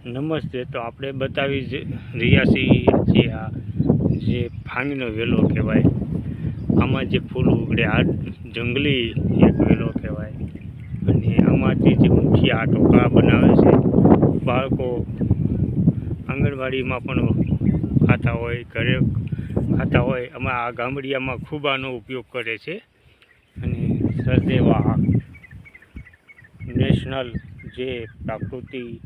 નમસ્તે. તો આપણે બતાવી રહ્યા છીએ આ જે ફાંગનો વેલો કહેવાય. આમાં જે ફૂલ ઉગડે આ જંગલી એક વેલો કહેવાય. અને આમાંથી જે મુખી આ ઢોકળા બનાવે છે. બાળકો આંગણવાડીમાં પણ ખાતા હોય, ઘરે ખાતા હોય. આમાં આ ગામડિયામાં ખૂબ આનો ઉપયોગ કરે છે. અને સરદેવા નેશનલ જે પ્રાકૃતિક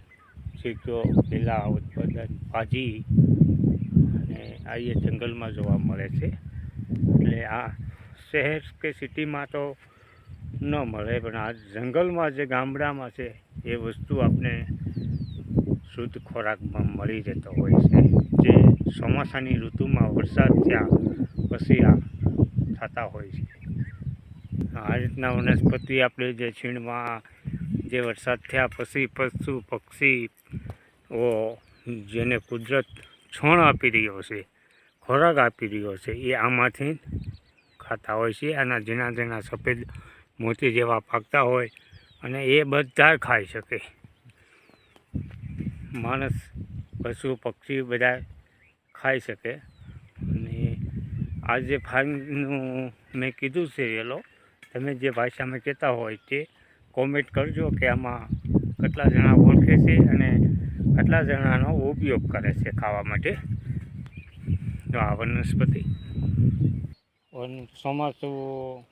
શીખ્યો પેલા ઉત્પાદન ભાજી અને આ એ જંગલમાં જોવા મળે છે. એટલે આ શહેર કે સિટીમાં તો ન મળે, પણ આ જંગલમાં જે ગામડામાં છે એ વસ્તુ આપણે શુદ્ધ ખોરાકમાં મળી રહેતો હોય છે. જે ચોમાસાની ઋતુમાં વરસાદ થયા પછી આ થતા હોય છે. આ રીતના વનસ્પતિ આપણે જે છીણમાં જે વરસાદ થયા પછી પશુ પક્ષીઓ જેને કુદરત છોણ આપી રહ્યો છે, ખોરાક આપી રહ્યો છે, એ આમાંથી ખાતા હોય છે. આના ઝીણા ઝીણા સફેદ મોતી જેવા પાકતા હોય અને એ બધા ખાઈ શકે. માણસ, પશુ પક્ષી બધા ખાઈ શકે. અને આ જે ફાર્મનું મેં કીધું છે વેલો, તમે જે ભાષામાં કહેતા હોય તે કોમેન્ટ કરજો કે આમાં કેટલા જણા ઓળખે છે અને કેટલા જણાનો ઉપયોગ કરે છે ખાવા માટે. તો આ વનસ્પતિ ચોમાસું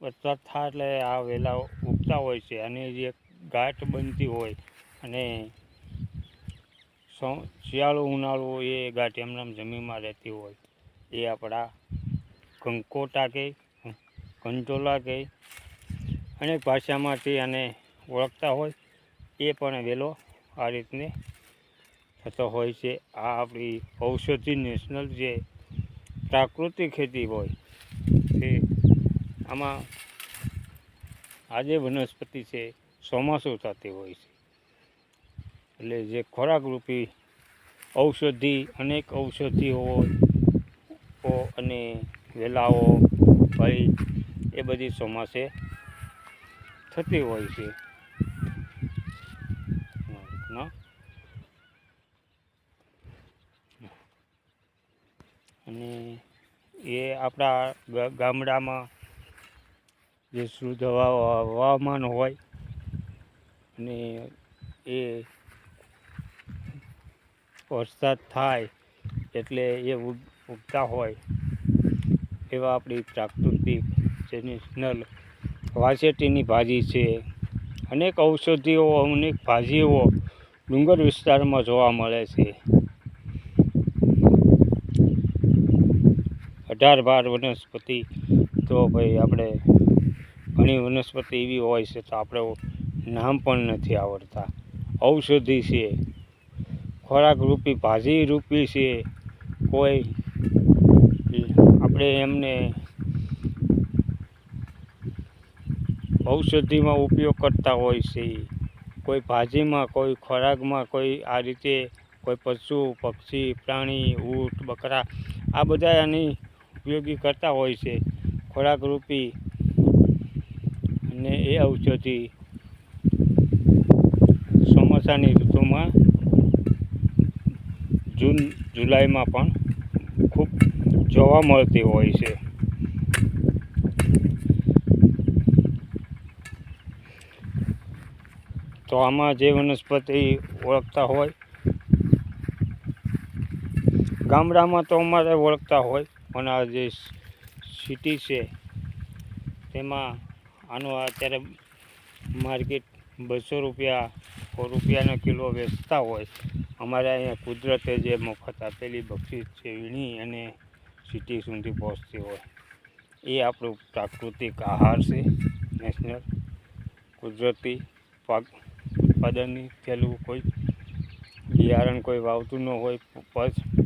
વરસાદ થાય એટલે આ વેલા ઉગતા હોય છે. અને જે ગાંઠ બનતી હોય અને શિયાળો ઉનાળો એ ગાંઠ એમનામ જમીનમાં રહેતી હોય એ આપણા કંકોટા કે કંટોલા કે અનેક ભાષામાંથી આને ઓળખતા હોય. એ પણ વેલો આ રીતને થતો હોય છે. આ આપણી ઔષધિ નેશનલ જે પ્રાકૃતિક ખેતી હોય તે આમાં આજે વનસ્પતિ છે ચોમાસું થતી હોય છે. એટલે જે ખોરાકરૂપી ઔષધિ અનેક ઔષધિઓ અને વેલાઓ ભાઈ એ બધી ચોમાસે થતી હોય છે. અને એ આપણા ગામડામાં જે શુદ્ધ હવામાન હોય અને એ વરસાદ થાય એટલે એ ઉગતા હોય એવા આપણી પ્રાકૃતિક જે નેશનલ વાસેટીની ભાજી છે. અનેક ઔષધિઓ, અનેક ભાજીઓ ડુંગર વિસ્તારમાં જોવા મળે છે. 18 વનસ્પતિ તો ભાઈ આપણે ઘણી વનસ્પતિ એવી હોય છે તો આપણે નામ પણ નથી આવડતા. ઔષધિ છે, ખોરાક રૂપી ભાજી રૂપી છે. કોઈ આપણે એમને ઔષધિમાં ઉપયોગ કરતા હોય છે. કોઈ ભાજીમાં, કોઈ ખોરાકમાં, કોઈ આ રીતે કોઈ પશુ પક્ષી પ્રાણી ઊંટ બકરા આ બધા આની ઉપયોગી કરતા હોય છે ખોરાક રૂપી. અને એ ઔષધિ ચોમાસાની ઋતુમાં જૂન જુલાઈમાં પણ ખૂબ જોવા મળતી હોય છે. તો આમાં જે વનસ્પતિ ઓળખતા હોય ગામડામાં તો અમારે ઓળખતા હોય, પણ આ જે સિટી છે તેમાં આનો અત્યારે માર્કેટ 200 રૂપિયા 100 રૂપિયાનો કિલો વેચતા હોય. અમારે અહીંયા કુદરતે જે મફત આપેલી બક્ષિસ છે વીણી અને સિટી સુધી પહોંચતી હોય એ આપણું પ્રાકૃતિક આહાર છે. નેશનલ કુદરતી પાક ઉત્પાદનની થયેલું કોઈ બિયારણ કોઈ વાવતું ન હોય.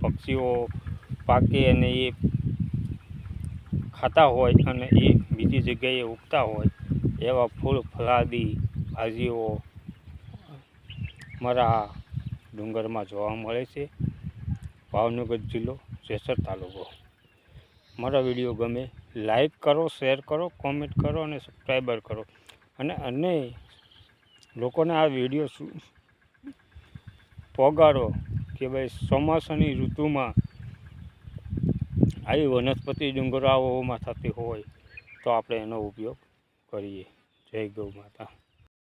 પક્ષીઓ પાકે અને એ ખાતા હોય અને એ બીજી જગ્યાએ ઉગતા હોય એવા ફૂલ ફળાદી ભાજીઓ મારા ડુંગરમાં જોવા મળે છે. ભાવનગર જિલ્લો, જેસર તાલુકો. મારા વિડીયો ગમે લાઈક કરો, શેર કરો, કોમેન્ટ કરો અને સબસ્ક્રાઈબર કરો. અને લોકોને આ વિડીયો પોગાડો કે ભાઈ ચોમાસાની ઋતુમાં આવી વનસ્પતિ ડુંગરાઓમાં થતી હોય તો આપણે એનો ઉપયોગ કરીએ. જય ગૌ માતા.